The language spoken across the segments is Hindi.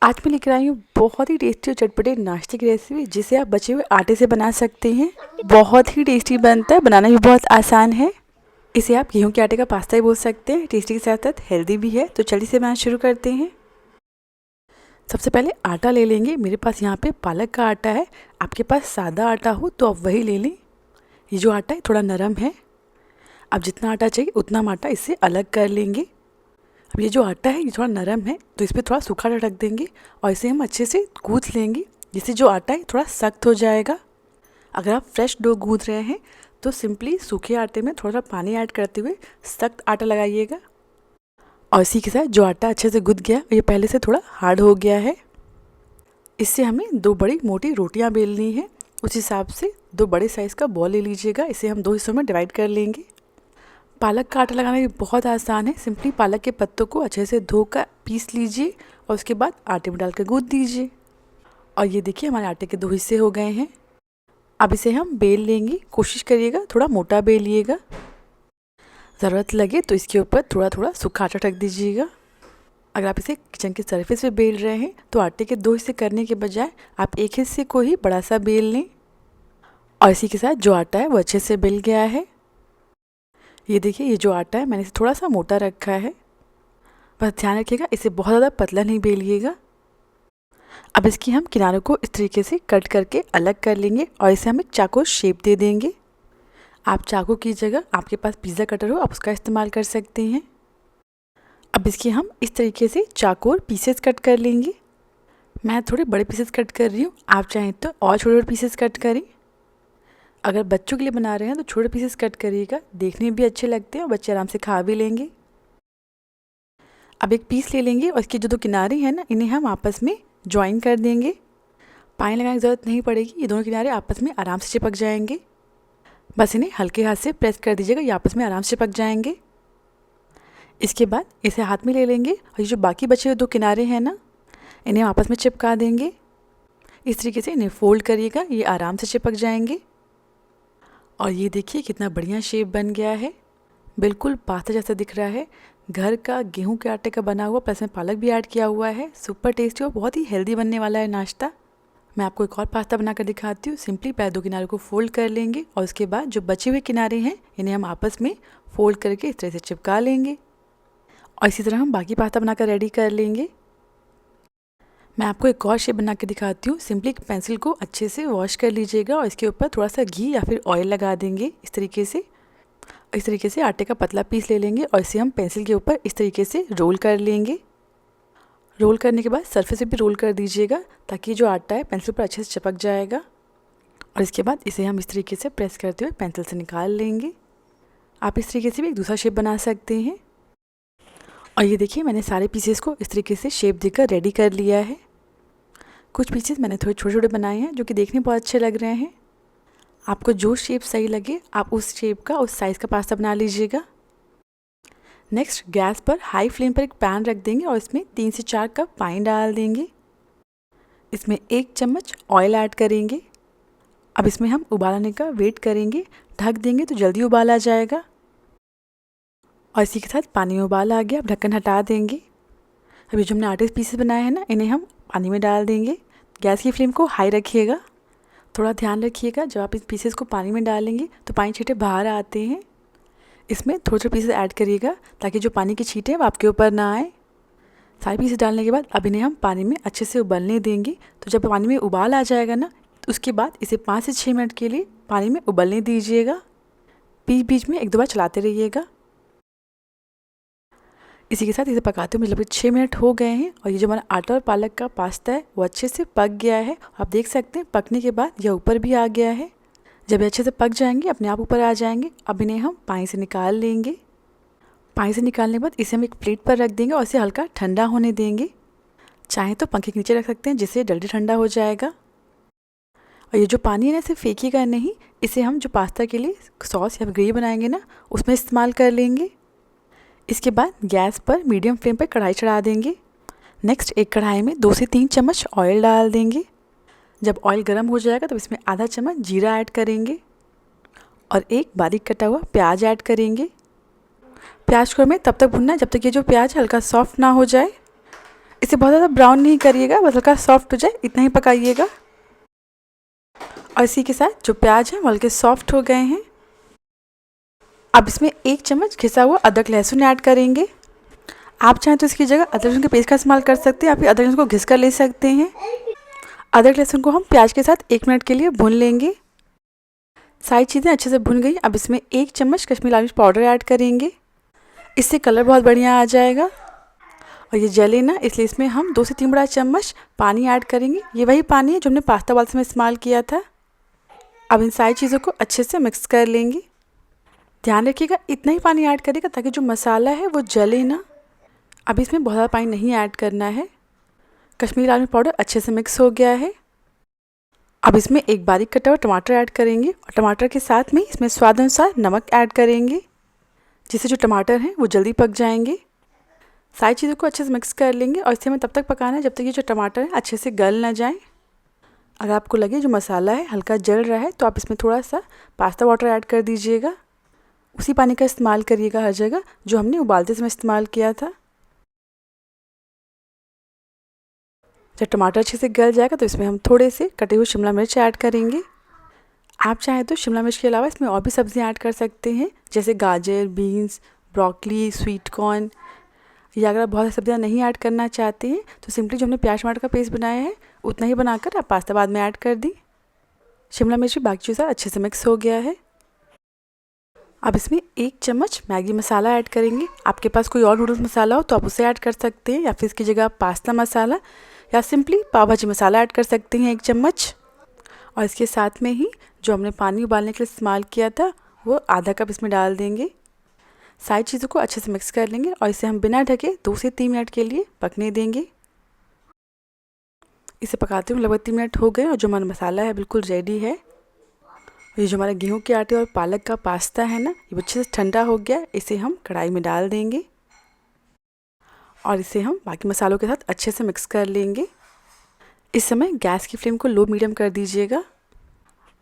आज मैं लेकर आई हूँ बहुत ही टेस्टी और चटपटे नाश्ते की रेसिपी जिसे आप बचे हुए आटे से बना सकते हैं। बहुत ही टेस्टी बनता है, बनाना भी बहुत आसान है। इसे आप गेहूं के आटे का पास्ता ही बोल सकते हैं। टेस्टी के साथ साथ हेल्दी भी है। तो चलिए से बनाना शुरू करते हैं। सबसे पहले आटा ले लेंगे। मेरे पास यहाँ पे पालक का आटा है। आपके पास सादा आटा हो तो आप वही ले लें। ये जो आटा है थोड़ा नरम है। अब जितना आटा चाहिए उतना हम आटा इससे अलग कर लेंगे। अब ये जो आटा है ये थोड़ा नरम है तो इस पर थोड़ा सूखा आटा रख देंगे और इसे हम अच्छे से गूँथ लेंगे, जिससे जो आटा है थोड़ा सख्त हो जाएगा। अगर आप फ्रेश डो गूँथ रहे हैं तो सिंपली सूखे आटे में थोड़ा पानी ऐड करते हुए सख्त आटा लगाइएगा। और इसी के साथ जो आटा अच्छे से गूँथ गया ये पहले से थोड़ा हार्ड हो गया है। इससे हमें 2 बड़ी मोटी रोटियाँ बेलनी है। उस हिसाब से 2 बड़े साइज़ का बॉल ले लीजिएगा। इसे हम 2 हिस्सों में डिवाइड कर लेंगे। पालक का आटा लगाना भी बहुत आसान है। सिंपली पालक के पत्तों को अच्छे से धोकर पीस लीजिए और उसके बाद आटे में डालकर गूँथ दीजिए। और ये देखिए हमारे आटे के 2 हिस्से हो गए हैं। अब इसे हम बेल लेंगे। कोशिश करिएगा थोड़ा मोटा बेलिएगा। ज़रूरत लगे तो इसके ऊपर थोड़ा थोड़ा सूखा आटा रख दीजिएगा। अगर आप इसे किचन के सरफेस पे बेल रहे हैं तो आटे के 2 हिस्से करने के बजाय आप एक हिस्से को ही बड़ा सा बेल लें। और इसी के साथ जो आटा है वो अच्छे से बेल गया है। ये देखिए ये जो आटा है मैंने इसे थोड़ा सा मोटा रखा है। बस ध्यान रखिएगा इसे बहुत ज़्यादा पतला नहीं बेलिएगा। अब इसकी हम किनारों को इस तरीके से कट करके अलग कर लेंगे और इसे हम एक चाकू शेप दे देंगे। आप चाकू की जगह आपके पास पिज़्ज़ा कटर हो आप उसका इस्तेमाल कर सकते हैं। अब इसकी हम इस तरीके से चाकू पीसेस कट कर लेंगे। मैं थोड़े बड़े पीसेस कट कर रही हूँ, आप चाहें तो और छोटे छोटे पीसेस कट करें। अगर बच्चों के लिए बना रहे हैं तो छोटे पीसेस कट करिएगा, देखने में भी अच्छे लगते हैं और बच्चे आराम से खा भी लेंगे। अब एक पीस ले लेंगे और इसके जो 2 किनारे हैं ना इन्हें हम आपस में ज्वाइन कर देंगे। पानी लगाने की ज़रूरत नहीं पड़ेगी, ये दोनों किनारे आपस में आराम से चिपक जाएंगे। बस इन्हें हल्के हाथ से प्रेस कर दीजिएगा, ये आपस में आराम से चिपक जाएंगे। इसके बाद इसे हाथ में ले लेंगे और ये जो बाकी बचे हुए 2 किनारे हैं ना इन्हें आपस में चिपका देंगे। इस तरीके से इन्हें फोल्ड करिएगा, ये आराम से चिपक जाएंगे। और ये देखिए कितना बढ़िया शेप बन गया है, बिल्कुल पास्ता जैसा दिख रहा है। घर का गेहूं के आटे का बना हुआ, प्लस में पालक भी ऐड किया हुआ है। सुपर टेस्टी और बहुत ही हेल्दी बनने वाला है नाश्ता। मैं आपको एक और पास्ता बनाकर दिखाती हूँ। सिंपली पहले 2 किनारों को फोल्ड कर लेंगे और उसके बाद जो बचे हुए किनारे हैं इन्हें हम आपस में फोल्ड करके इस तरह से चिपका लेंगे। और इसी तरह हम बाकी पास्ता बनाकर रेडी कर लेंगे। मैं आपको एक और शेप बना के दिखाती हूँ। सिंपली एक पेंसिल को अच्छे से वॉश कर लीजिएगा और इसके ऊपर थोड़ा सा घी या फिर ऑयल लगा देंगे। इस तरीके से आटे का पतला पीस ले लेंगे और इसे हम पेंसिल के ऊपर इस तरीके से रोल कर लेंगे। रोल करने के बाद सरफेस पे भी रोल कर दीजिएगा ताकि जो आटा है पेंसिल पर अच्छे से चिपक जाएगा। और इसके बाद इसे हम इस तरीके से प्रेस करते हुए पेंसिल से निकाल लेंगे। आप इस तरीके से भी एक दूसरा शेप बना सकते हैं। और ये देखिए मैंने सारे पीसेस को इस तरीके से शेप देकर रेडी कर लिया है। कुछ पीसेस मैंने थोड़े छोटे छोटे बनाए हैं जो कि देखने में बहुत अच्छे लग रहे हैं। आपको जो शेप सही लगे आप उस शेप का उस साइज़ का पास्ता बना लीजिएगा। नेक्स्ट गैस पर हाई फ्लेम पर एक पैन रख देंगे और इसमें 3 से 4 कप पानी डाल देंगे। इसमें 1 चम्मच ऑयल ऐड करेंगे। अब इसमें हम उबाल आने का वेट करेंगे। ढक देंगे तो जल्दी उबाल आ जाएगा। और इसी के साथ पानी में उबाल आ गया। अब ढक्कन हटा देंगे। अभी जो हमने आटे के पीसेस बनाए हैं ना इन्हें हम पानी में डाल देंगे। गैस की फ्लेम को हाई रखिएगा। थोड़ा ध्यान रखिएगा जब आप इस पीसेस को पानी में डालेंगे तो पानी छींटे बाहर आते हैं। इसमें थोड़े थोड़े पीसेस ऐड करिएगा ताकि जो पानी की छींटे हैं वो आपके ऊपर ना आए। सारे पीसेस डालने के बाद अब इन्हें हम पानी में अच्छे से उबलने देंगे। तो जब पानी में उबाल आ जाएगा ना तो उसके बाद इसे 5 से 6 मिनट के लिए पानी में उबलने दीजिएगा। बीच बीच में 1-2 बार चलाते रहिएगा। इसी के साथ इसे पकाते हुए मतलब 6 मिनट हो गए हैं और ये जो हमारा आटा और पालक का पास्ता है वो अच्छे से पक गया है। आप देख सकते हैं पकने के बाद यह ऊपर भी आ गया है। जब ये अच्छे से पक जाएंगे अपने आप ऊपर आ जाएंगे। अब इन्हें हम पानी से निकाल लेंगे। पानी से निकालने के बाद इसे हम एक प्लेट पर रख देंगे और इसे हल्का ठंडा होने देंगे। चाहे तो पंखे के नीचे रख सकते हैं जिससे जल्दी ठंडा हो जाएगा। और ये जो पानी है ना इसे फेंकिएगा नहीं, इसे हम जो पास्ता के लिए सॉस या ग्रेवी बनाएंगे ना उसमें इस्तेमाल कर लेंगे। इसके बाद गैस पर मीडियम फ्लेम पर कढ़ाई चढ़ा देंगे। नेक्स्ट एक कढ़ाई में 2 से 3 चम्मच ऑयल डाल देंगे। जब ऑयल गर्म हो जाएगा तो इसमें आधा चम्मच जीरा ऐड करेंगे और एक बारीक कटा हुआ प्याज ऐड करेंगे। प्याज को हमें तब तक भूनना है जब तक ये जो प्याज हल्का सॉफ्ट ना हो जाए। इसे बहुत ज़्यादा ब्राउन नहीं करिएगा, बस हल्का सॉफ्ट हो जाए इतना ही पकाइएगा। और इसी के साथ जो प्याज हैं वो हल्के सॉफ्ट हो गए हैं। अब इसमें 1 चम्मच घिसा हुआ अदरक लहसुन ऐड करेंगे। आप चाहें तो इसकी जगह अदरक लहसुन के पेस्ट का इस्तेमाल कर सकते हैं, या फिर अदरक लहसुन को घिस कर ले सकते हैं। अदरक लहसुन को हम प्याज के साथ 1 मिनट के लिए भून लेंगे। सारी चीज़ें अच्छे से भुन गई। अब इसमें 1 चम्मच कश्मीरी लाल मिर्च पाउडर ऐड करेंगे, इससे कलर बहुत बढ़िया आ जाएगा और ये जले ना, इसलिए इसमें हम 2 से 3 बड़ा चम्मच पानी ऐड करेंगे। ये वही पानी है जो हमने पास्ता उबालते समय इस्तेमाल किया था। अब इन सारी चीज़ों को अच्छे से मिक्स कर लेंगे। ध्यान रखिएगा इतना ही पानी ऐड करिएगा ताकि जो मसाला है वो जले ना। अब इसमें बहुत ज़्यादा पानी नहीं ऐड करना है। कश्मीरी लाल मिर्च पाउडर अच्छे से मिक्स हो गया है। अब इसमें एक बारीक कटा हुआ टमाटर ऐड करेंगे और टमाटर के साथ में इसमें स्वाद अनुसार नमक ऐड करेंगे, जिससे जो टमाटर हैं वो जल्दी पक जाएंगे। सारी चीज़ों को अच्छे से मिक्स कर लेंगे और इसे हमें तब तक पकाना है जब तक ये जो टमाटर है अच्छे से गल ना जाए। अगर आपको लगे जो मसाला है हल्का जल रहा है तो आप इसमें थोड़ा सा पास्ता वाटर ऐड कर दीजिएगा। उसी पानी का इस्तेमाल करिएगा हर जगह जो हमने उबालते समय इस्तेमाल किया था। जब टमाटर अच्छे से गल जाएगा तो इसमें हम थोड़े से कटे हुए शिमला मिर्च ऐड करेंगे। आप चाहें तो शिमला मिर्च के अलावा इसमें और भी सब्जियां ऐड कर सकते हैं, जैसे गाजर, बीन्स, ब्रोकली, स्वीट कॉर्न। या अगर आप बहुत सारी सब्जियां नहीं ऐड करना चाहते हैं तो सिंपली जो हमने प्याज टमाटर का पेस्ट बनाया है उतना ही बनाकर आप पास्ता बाद में ऐड कर दी। शिमला मिर्च भी बाकी चीज़ों अच्छे से मिक्स हो गया है। अब इसमें 1 चम्मच मैगी मसाला ऐड करेंगे। आपके पास कोई और नूडल्स मसाला हो तो आप उसे ऐड कर सकते हैं, या फिर इसकी जगह आप पास्ता मसाला या सिंपली पाव भाजी मसाला ऐड कर सकते हैं 1 चम्मच। और इसके साथ में ही जो हमने पानी उबालने के लिए इस्तेमाल किया था वो आधा कप इसमें डाल देंगे। सारी चीज़ों को अच्छे से मिक्स कर लेंगे और इसे हम बिना ढके 2 से 3 मिनट के लिए पकने देंगे। इसे पकाते हुए लगभग 3 मिनट हो गए और जो हमारा मसाला है बिल्कुल रेडी है। ये जो हमारा गेहूं के आटे और पालक का पास्ता है ना, ये अच्छे से ठंडा हो गया। इसे हम कढ़ाई में डाल देंगे और इसे हम बाकी मसालों के साथ अच्छे से मिक्स कर लेंगे। इस समय गैस की फ्लेम को लो मीडियम कर दीजिएगा।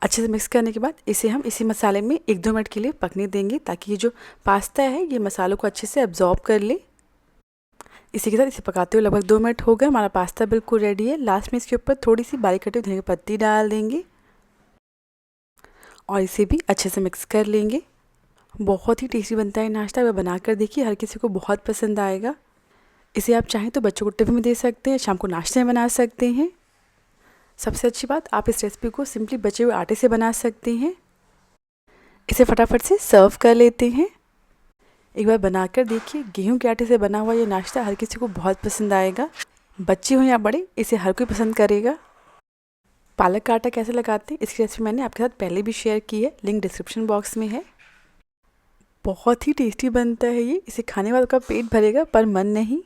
अच्छे से मिक्स करने के बाद इसे हम इसी मसाले में 1-2 मिनट के लिए पकने देंगे, ताकि ये जो पास्ता है ये मसालों को अच्छे से एब्जॉर्ब कर ले। इसी के साथ इसे पकाते हुए लगभग 2 मिनट हो गए। हमारा पास्ता बिल्कुल रेडी है। लास्ट में इसके ऊपर थोड़ी सी बारीक कटी हुई धनिया की पत्ती डाल देंगे और इसे भी अच्छे से मिक्स कर लेंगे। बहुत ही टेस्टी बनता है नाश्ता। वह बनाकर देखिए, हर किसी को बहुत पसंद आएगा। इसे आप चाहें तो बच्चों को टिफिन में दे सकते हैं, शाम को नाश्ते में बना सकते हैं। सबसे अच्छी बात, आप इस रेसिपी को सिंपली बचे हुए आटे से बना सकते हैं। इसे फटाफट से सर्व कर लेते हैं। एक बार बनाकर देखिए, गेहूं के आटे से बना हुआ ये नाश्ता हर किसी को बहुत पसंद आएगा। बच्चे हो या बड़े, इसे हर कोई पसंद करेगा। पालक का आटा कैसे लगाते हैं इसकी रेसिपी मैंने आपके साथ पहले भी शेयर की है, लिंक डिस्क्रिप्शन बॉक्स में है। बहुत ही टेस्टी बनता है ये। इसे खाने वालों का पेट भरेगा पर मन नहीं।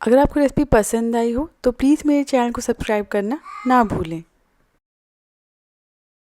अगर आपको रेसिपी पसंद आई हो तो प्लीज़ मेरे चैनल को सब्सक्राइब करना ना भूलें।